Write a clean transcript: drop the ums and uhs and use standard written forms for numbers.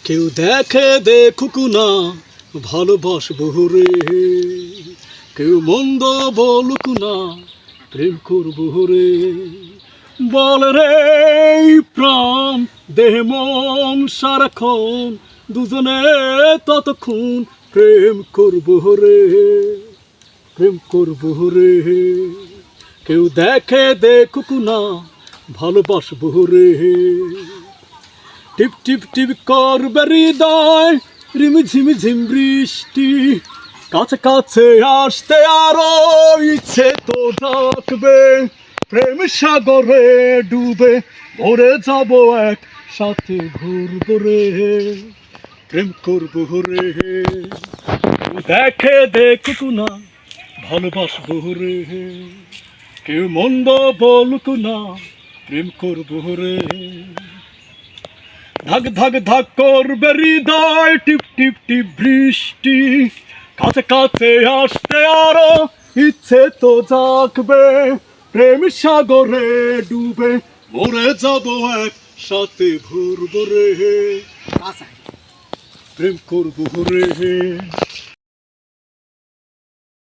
কেউ দেখে দেখুক না ভালোবাসবো রে, কেউ মন্দ বলুক না প্রেম করবো রে। বল রে প্রাণ দেহ মন সারাক্ষণ দুজনে ততক্ষণ প্রেম করবো রে, প্রেম করবো রে। কেউ দেখে দেখুক না ভালোবাসবো রে। টিপ টিপ টিপ করবে হৃদয় রিমি ঝিমি ঝিম বৃষ্টি, কাছে কাছে আসতে আরো ইচ্ছে তো ডাকবে। প্রেম সাগরে ডুবে মরে যাব এক সাথে ঘুরবো রে, প্রেম করবো রে। দেখে দেখুক না ভালোবাসবো রে, কেউ মন্দ বলুক না প্রেম করবো রে। ধাক ধাক ধাক করবে হৃদয় টিপ টিপ টিপ বৃষ্টি, কাছে কাছে আসতে আরো ইচ্ছে তো জাগবে। প্রেম সাগরে ডুবে মরে যাব এক সাথে ভরবো রে, প্রেম করবো রে।